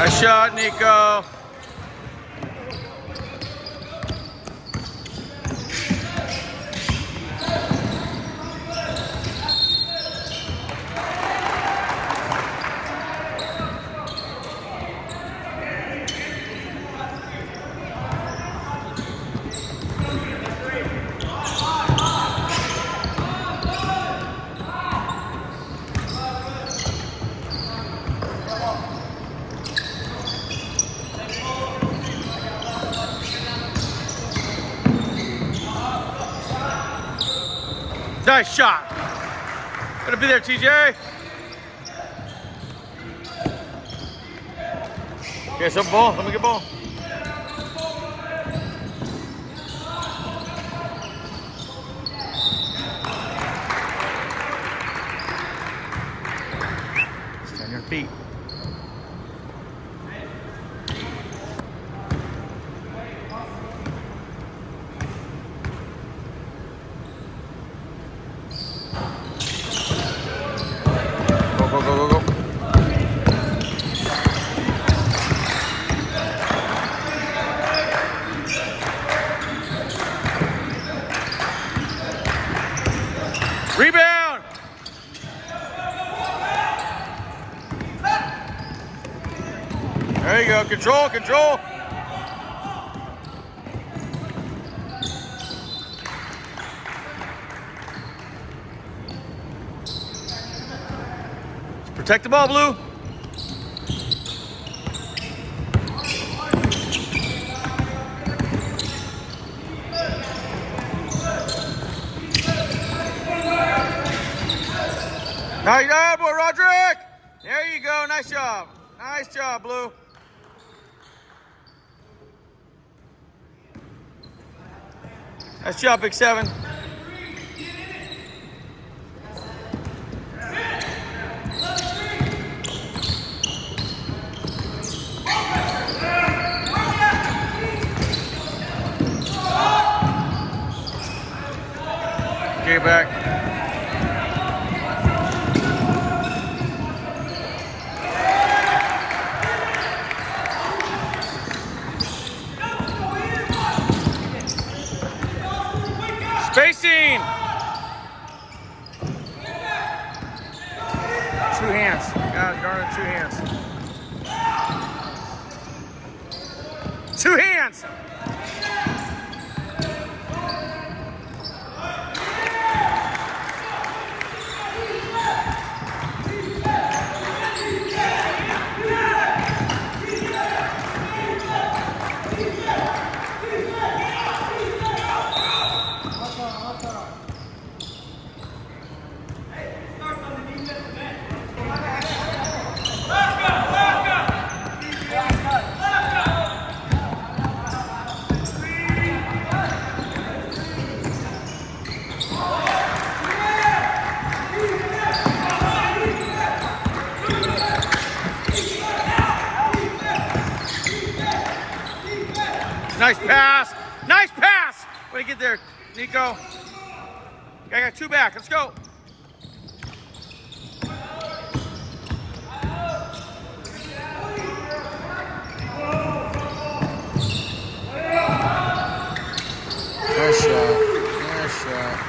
Nice shot, Nico. Nice shot. Gotta be there, TJ. Okay, some ball. Let me get ball. Stay on your feet. Go, go, go, go. Rebound! There you go. Control, control. Protect the ball, Blue. Nice job, boy, Roderick. There you go. Nice job. Nice job, Blue. Nice job, Big Seven. Get back. Spacing. Two hands. Got it, guard it, two hands. Two hands. Nice pass. Nice pass. Way to get there, Nico. I got two back. Let's go. Nice shot. Nice shot.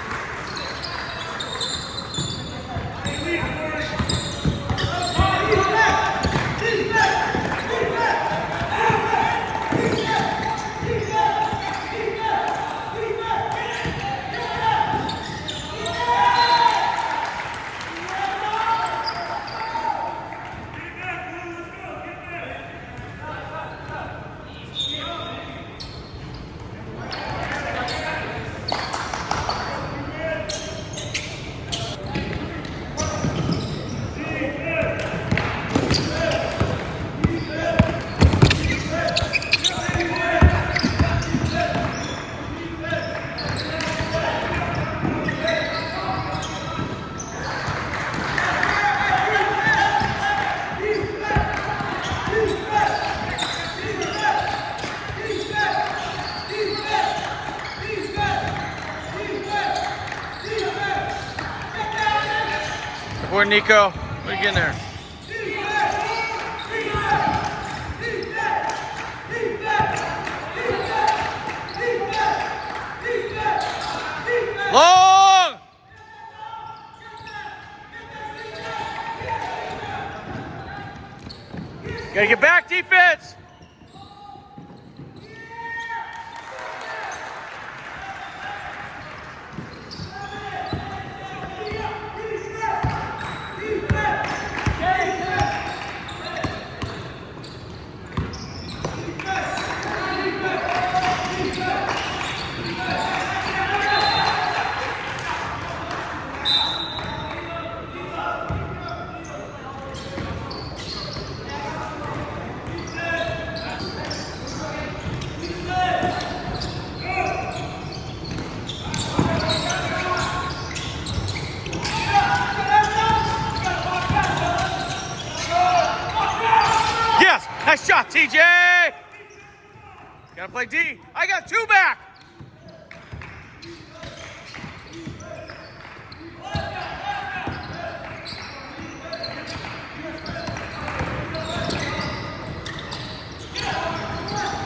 Boy, Nico, what are you getting there? Long! Gotta get back, defense! Yes! Nice shot, TJ! Gotta play D. I got 2 back!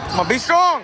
Come on, be strong!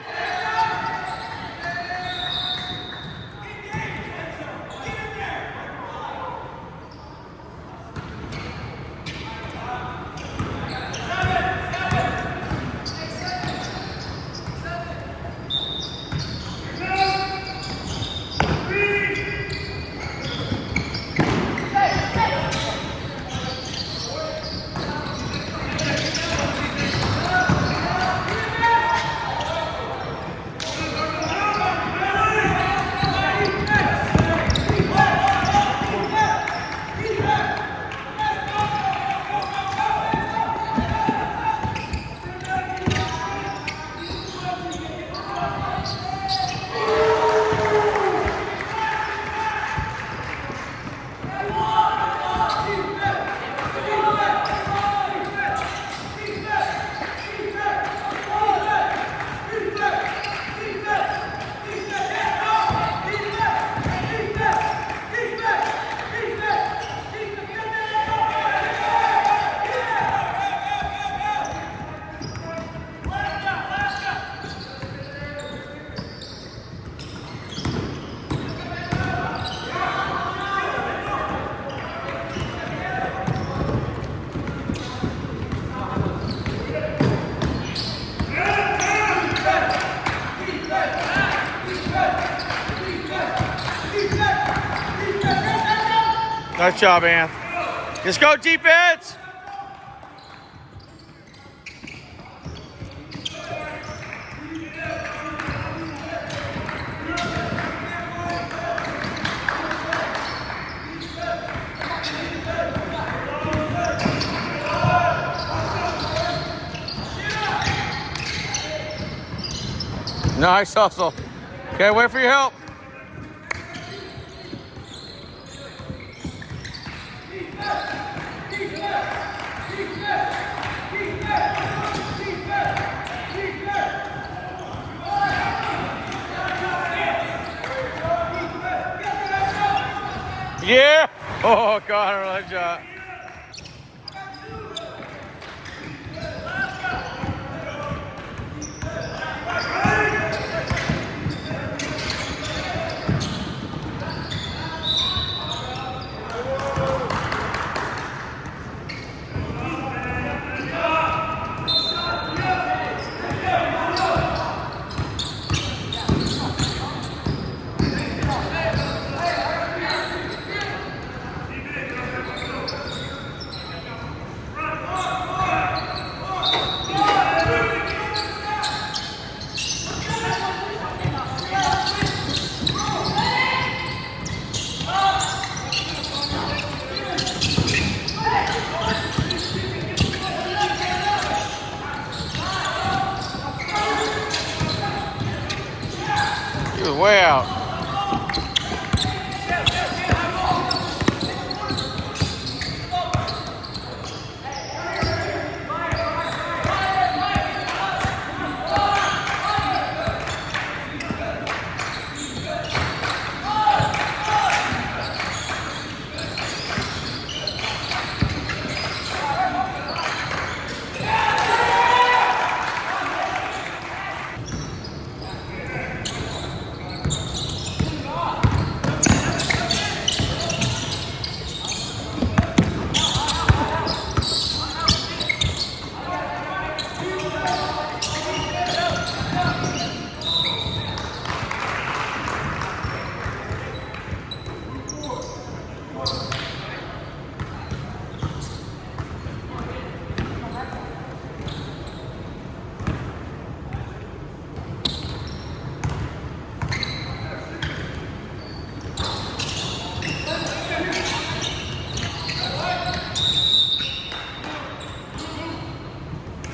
Nice job, Anth. Let's go, defense! Nice hustle. Okay, wait for your help. Yeah! Oh, Connor, nice shot.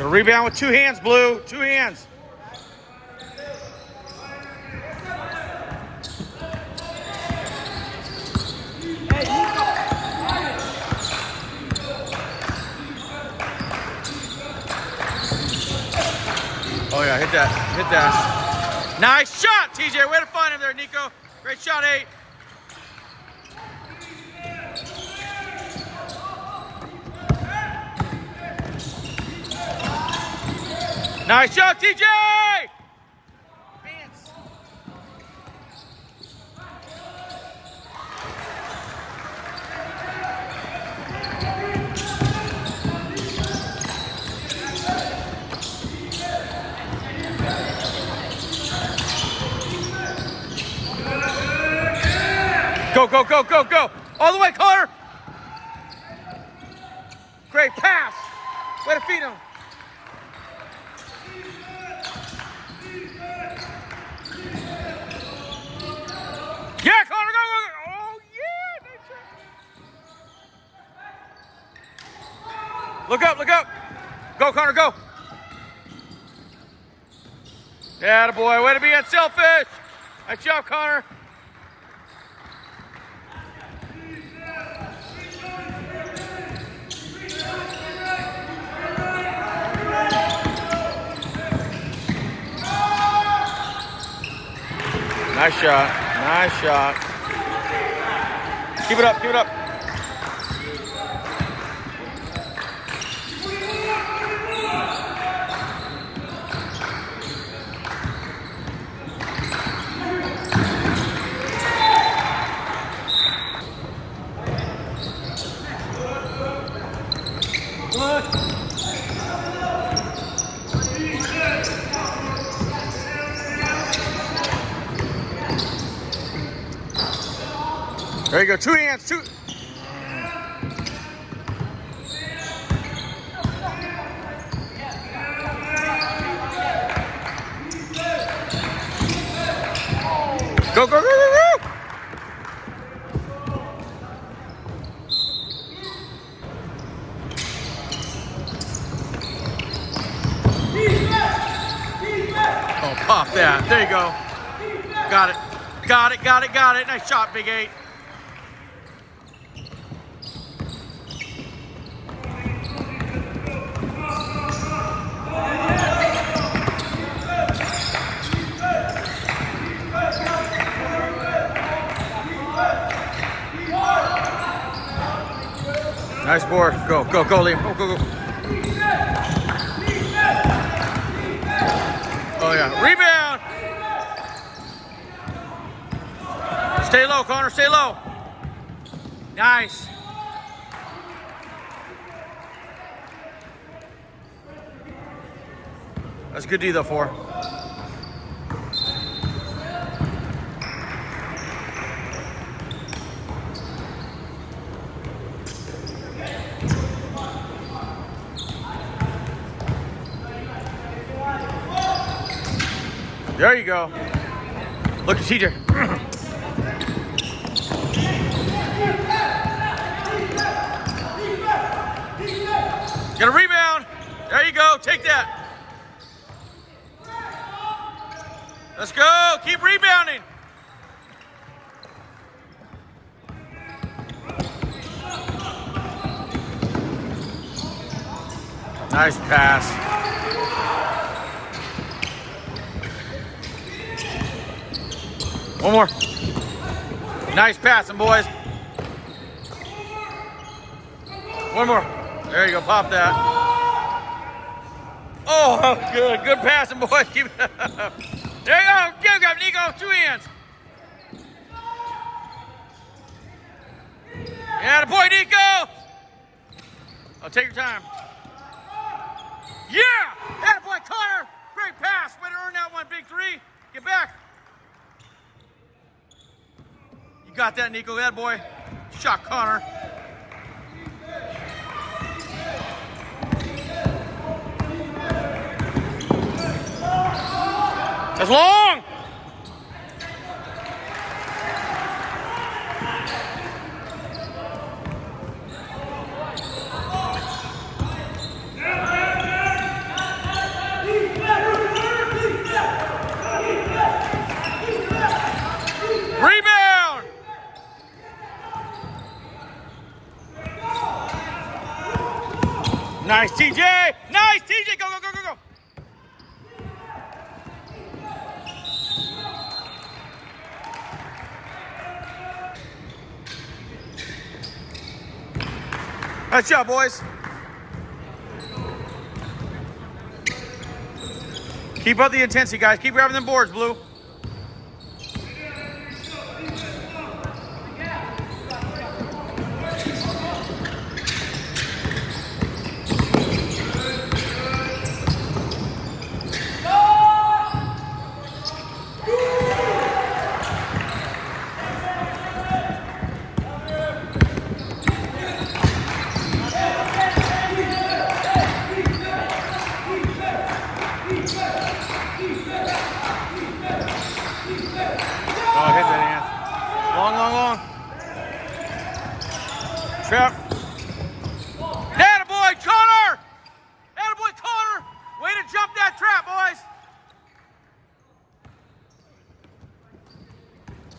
A rebound with 2 hands, Blue. 2 hands. Oh yeah, hit that, hit that. Nice shot, TJ. Way to find him there, Nico. Great shot, 8. Nice shot, TJ! Advance. Go, go, go, go, go. All the way, Connor. Great pass. Way to feed him. Yeah, Connor, go, go, go. Oh, yeah. Nice. Look up, look up. Go, Connor, go. Yeah, boy. Way to be unselfish. Nice job, Connor. Nice shot. Nice shot. Keep it up. Keep it up. There you go. 2 hands. 2. Go, go, go, go, go. Oh, pop that. There you go. Got it. Got it, got it, got it. Nice shot, Big 8. Nice board. Go, go, go, Liam. Go, go, go. Oh, yeah. Rebound. Stay low, Connor. Stay low. Nice. That's a good D, though, 4. There you go. Look at TJ. Get a rebound. There you go. Take that. Let's go. Keep rebounding. Nice pass. One more. Nice passing, boys. One more. There you go. Pop that. Oh, good. Good passing, boys. Keep it up. There you go. Give it, Nico. 2 hands. Yeah, the boy, Nico. Oh, take your time. Yeah. That boy, Connor. Great pass. Way to earn that one, Big 3. Get back. Got that, Nico. That boy. Shot Connor. That's long. Nice, TJ. Nice, TJ. Go, go, go, go, go. Nice job, boys. Keep up the intensity, guys. Keep grabbing them boards, Blue. Oh, hit that hand. Long, long, long. Trap. Attaboy, Connor! Attaboy, Connor! Way to jump that trap, boys!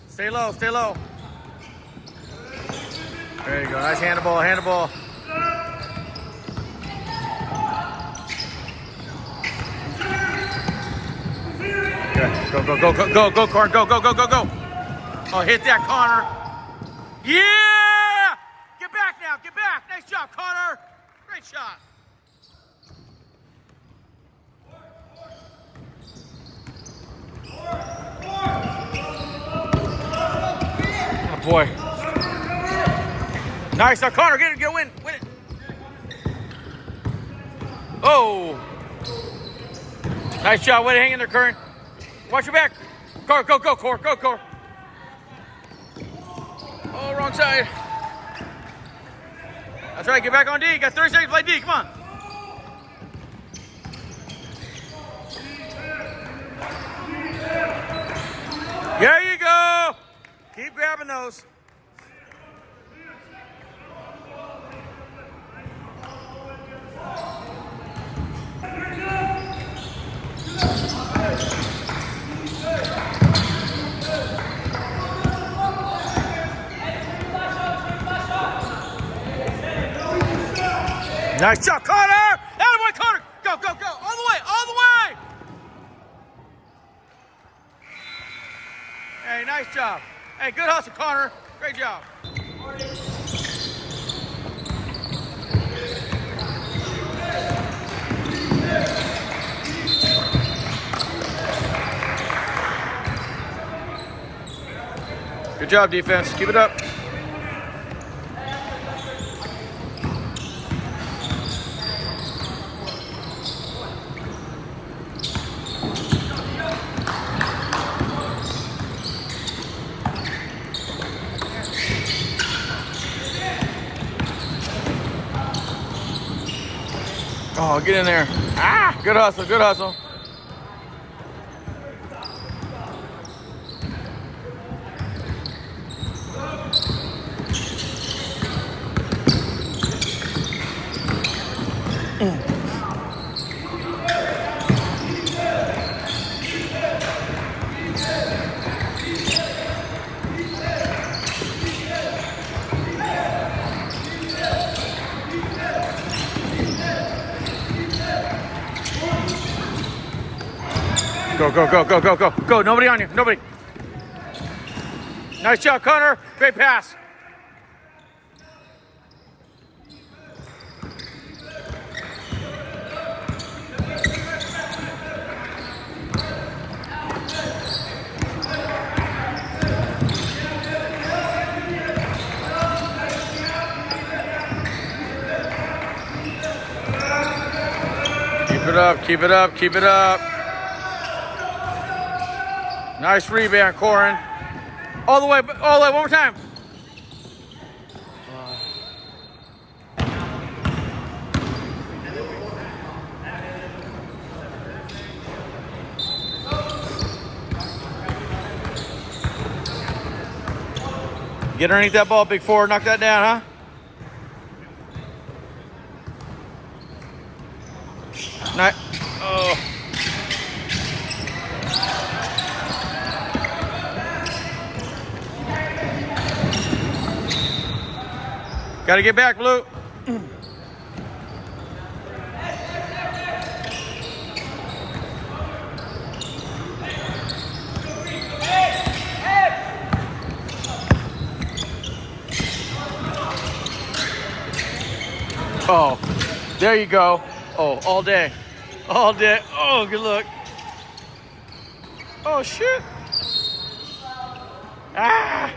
Stay low, stay low. There you go. Nice hand the ball, hand the ball. Go, go, go, go, go, go, Connor, go, go, go, go, go. Oh, hit that, Connor. Yeah! Get back now, get back. Nice job, Connor. Great shot. Oh, boy. Nice, now Connor, get it, win it. Oh. Nice job, way to hang in there, Curran. Watch your back. Go, go, go, Core. Go, Core. Oh, wrong side. That's right. Get back on D. Got 30 seconds to play D. Come on. There you go. Keep grabbing those. Nice job, Connor! Attaboy, Connor! Go, go, go! All the way, all the way! Hey, nice job. Hey, good hustle, Connor. Great job. Good job, defense. Keep it up. Oh, get in there. Ah, good hustle, good hustle. Go, go, go, go, go, go. Go, nobody on you, nobody. Nice job, Connor. Great pass. Keep it up, keep it up, keep it up. Nice rebound, Corin. All the way, one more time. Get underneath that ball, big forward. Knock that down, huh? Nice. Oh. Got to get back, Blue. Oh, there you go. Oh, all day. All day. Oh, good look. Oh, shit. Ah.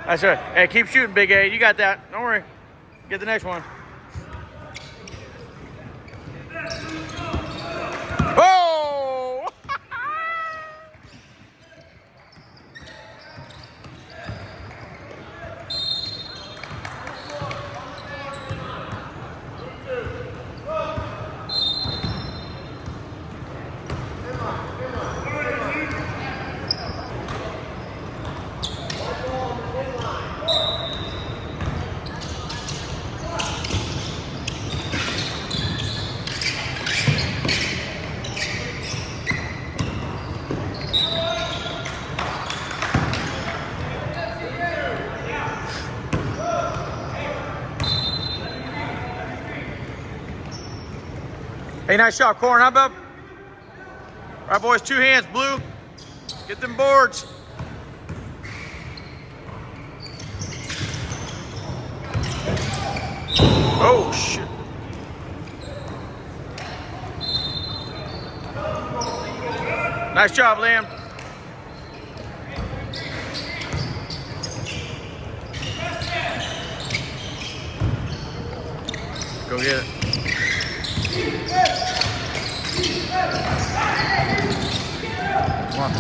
That's right. Hey, keep shooting, Big A. You got that. Don't worry. Get the next one. Oh! Hey, nice shot, Corn. How about? All right, boys, 2 hands, Blue. Get them boards. Oh, shit. Nice job, Liam. Go get it. Come on.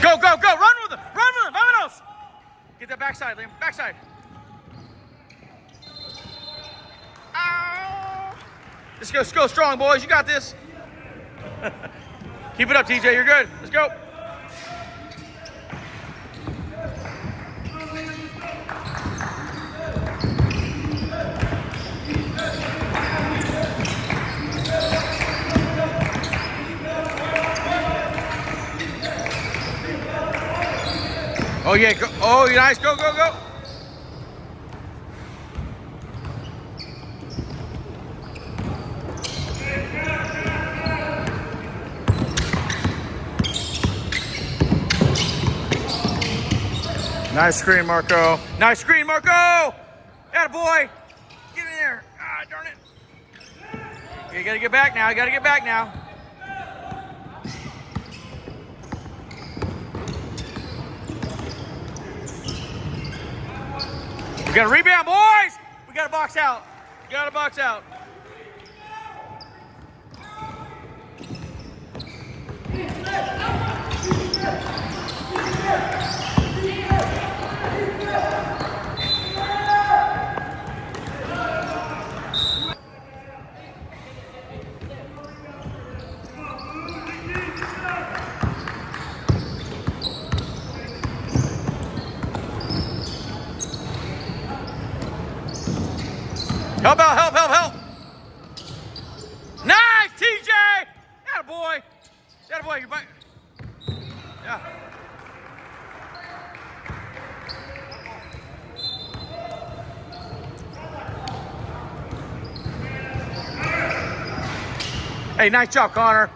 Go, go, go! Run with him! Run with him! Vámonos! Get that backside, Liam. Backside. Ow! Let's go strong, boys. You got this. Keep it up, TJ. You're good. Let's go. Oh, yeah. Go. Oh, nice. Go, go, go. Nice screen, Marco. Nice screen, Marco. Attaboy. Get in there. Ah, darn it. You gotta get back now. You gotta get back now. We got a rebound, boys. We got to box out. We got to box out. Help out, help, help, help. Nice, TJ. Attaboy. Attaboy, you're back. Yeah. Hey, nice job, Connor.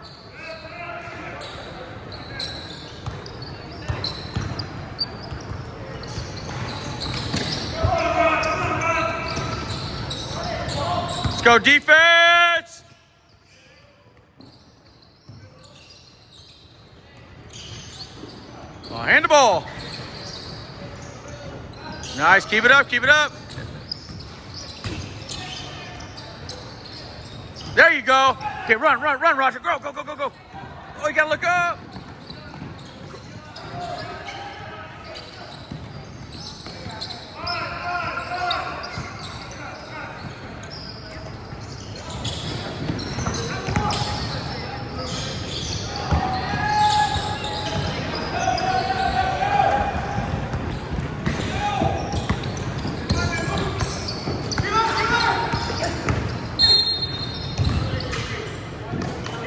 Let's go defense. Oh, hand the ball. Nice, keep it up, keep it up. There you go. Okay, run, run, run, Roger. Go, go, go, go, go. Oh, you gotta look up.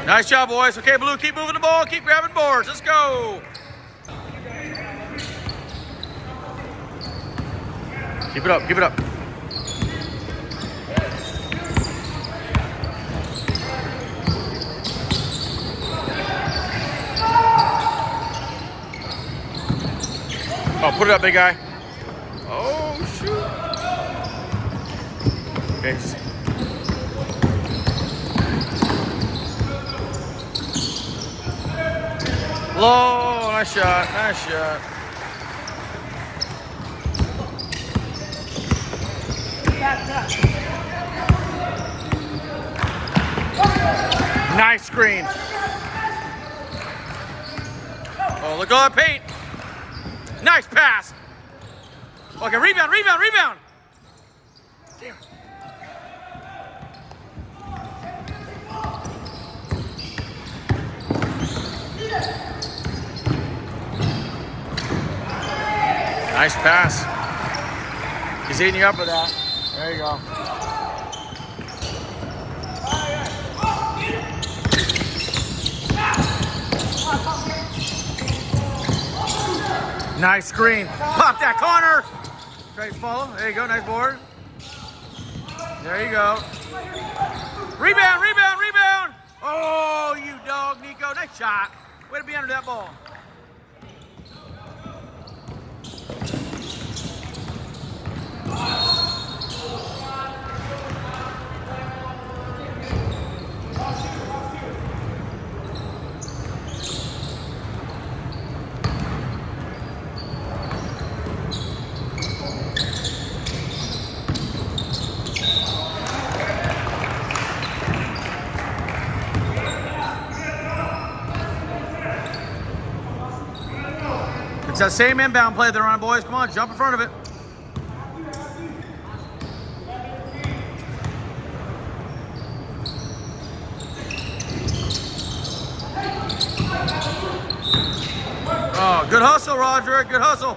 Nice job, boys. Okay, Blue, keep moving the ball. Keep grabbing boards. Let's go. Keep it up. Keep it up. Oh, put it up, big guy. Oh, shoot. Okay. Low, nice shot, nice shot. Nice screen. Oh, look at all that paint. Nice pass. Okay, rebound, rebound, rebound. Damn. Nice pass. He's eating you up with that. There you go. Nice screen. Pop that corner. Straight follow. There you go. Nice board. There you go. Rebound, rebound, rebound. Oh, you dog, Nico. Nice shot. Way to be under that ball. It's that same inbound play they're on, boys. Come on, jump in front of it. Oh, good hustle, Roger. Good hustle.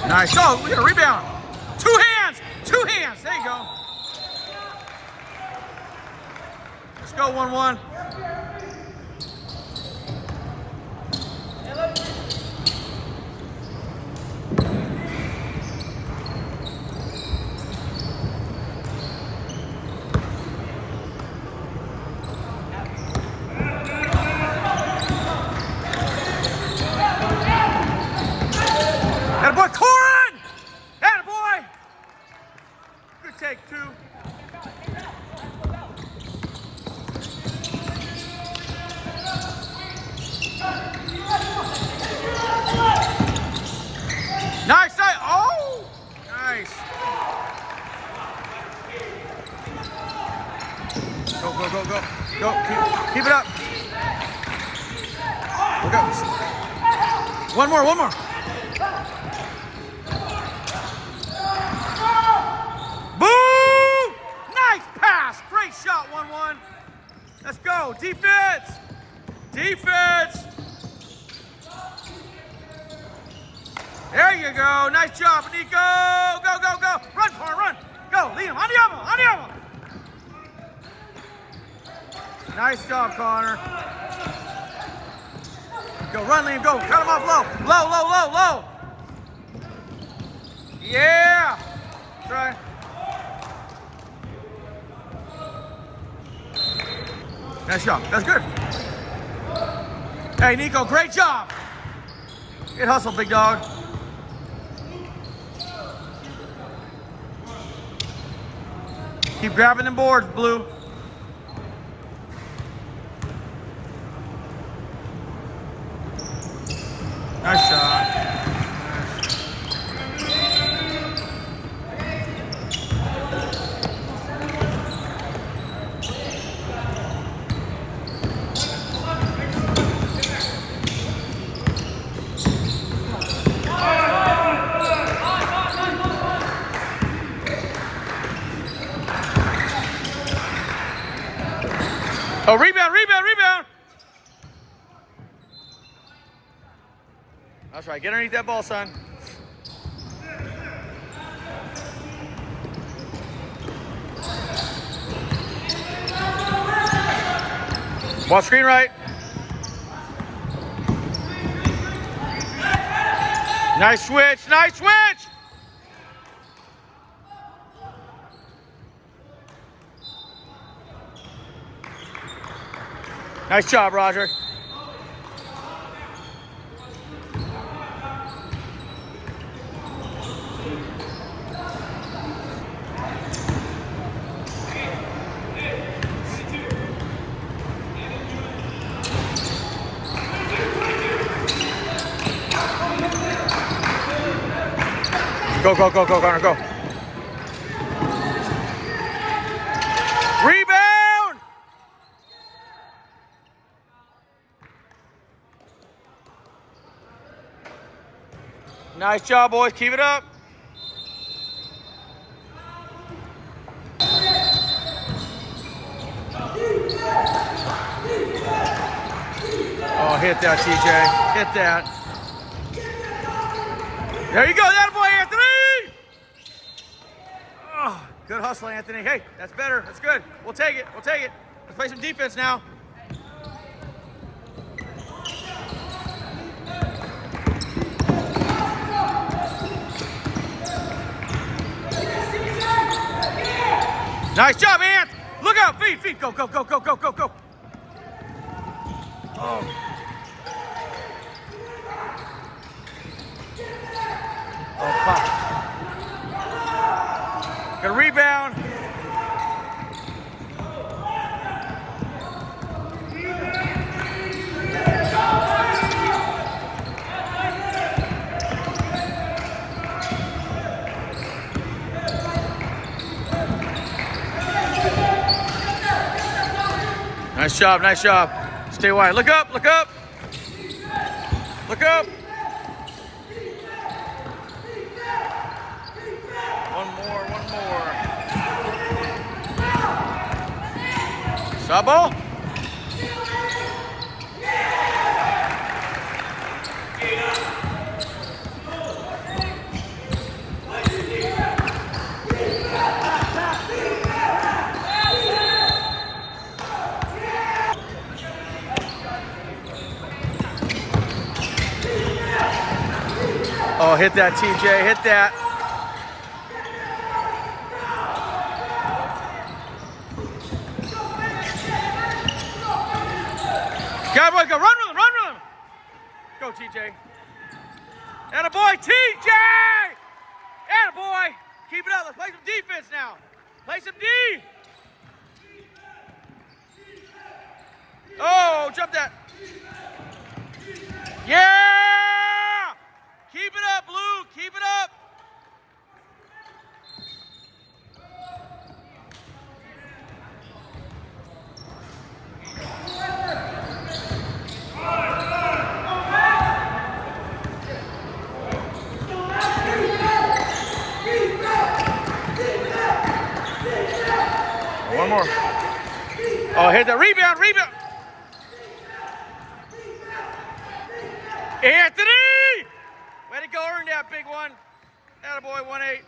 Nice. Oh, we got a rebound. Two hands. Two hands. There you go. Let's go 1-1. Attaboy, Corin! Attaboy! Good take, two. Nice, nice. Oh! Nice. Go, go, go, go. Go, keep it up. Go. One more, one more. Boom! Nice pass. Great shot, 1-1. Let's go. Defense. Defense. There you go. Nice job, Nico. Go, go, go. Run, Connor, run. Go. Lead him. Andiamo. Andiamo. Nice job, Connor. Go, run, Liam. Go. Cut him off low. Low, low, low, low. Yeah. Try. Nice job. That's good. Hey, Nico, great job. Good hustle, big dog. Keep grabbing them boards, Blue. Nice shot. Oh, rebound, rebound, rebound. That's right. Get underneath that ball, son. Ball screen right. Nice switch. Nice switch. Nice job, Roger. Go, go, go, go, Connor, go. Rebound! Nice job, boys. Keep it up. Oh, hit that, TJ. Hit that. There you go. That boy, Anthony! Oh, good hustle, Anthony. Hey, that's better. That's good. We'll take it. We'll take it. Let's play some defense now. Nice job, Ant. Look out. Feet, feet. Go, go, go, go, go, go, go. Oh. Oh, pop. Got a rebound. Nice job, nice job. Stay wide. Look up, look up. Look up. One more, one more. Stop ball. Oh, hit that, TJ. Hit that. Cowboy, go. Run with him. Run with him. Go, TJ. Attaboy, TJ! Attaboy. Keep it up. Let's play some defense now. Play some D. Oh, jump that. Yeah! Keep it up, Blue. Keep it up. One more. Oh, hit that rebound, rebound. Anthony! Way to go, earn that big one. Attaboy, 1-8.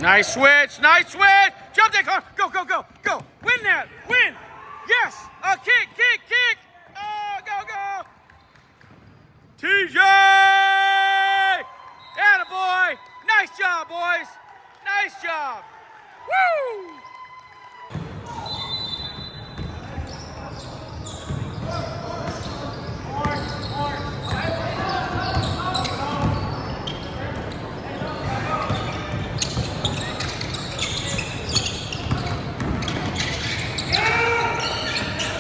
Nice switch, nice switch. Jump that car. Go, go, go, go. Win that, win. Yes, kick, kick, kick. Oh, go, go. TJ! Attaboy. Nice job, boys. Nice job. Woo!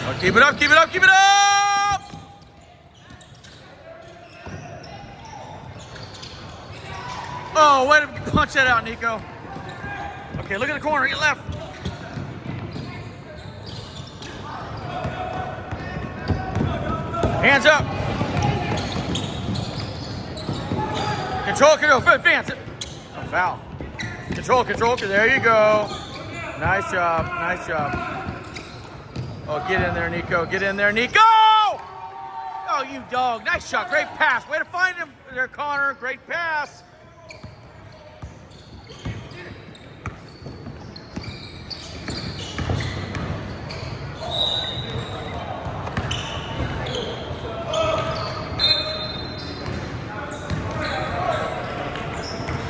Oh, keep it up, keep it up, keep it up! Oh, way to punch that out, Nico. Okay, look at the corner, get left. Hands up. Control, control, advance it. Oh, foul. Control, control, there you go. Nice job, nice job. Oh, get in there, Nico, get in there, Nico! Oh, you dog, nice shot, great pass. Way to find him there, Connor, great pass.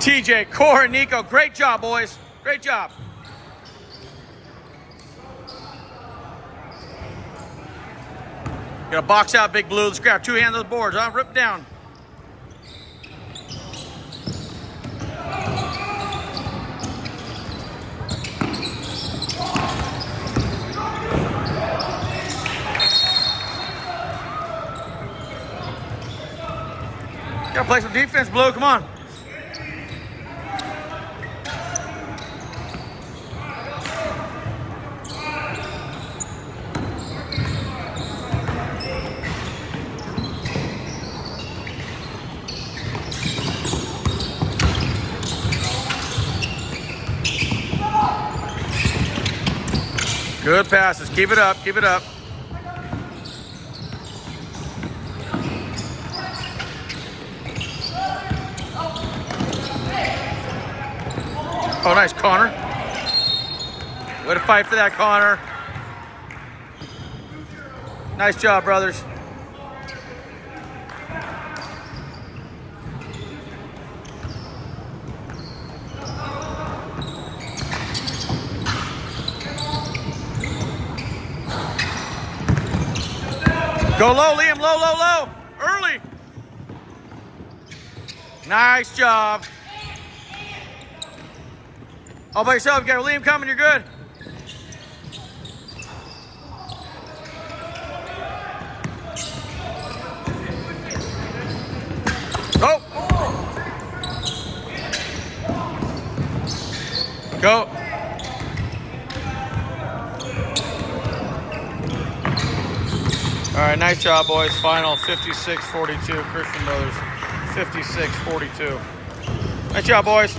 TJ, Core, and Nico. Great job, boys. Great job. Got to box out Big Blue. Let's grab 2 hands on the boards, huh? Rip down. Got to play some defense, Blue. Come on. Good passes. Keep it up. Keep it up. Oh, nice, Connor. Way to fight for that, Connor. Nice job, brothers. Go low, Liam, low, low, low. Early. Nice job. All by yourself, you got Liam coming, you're good. Oh. Go. All right, nice job, boys. Final 56-42. Christian Brothers, 56-42. Nice job, boys.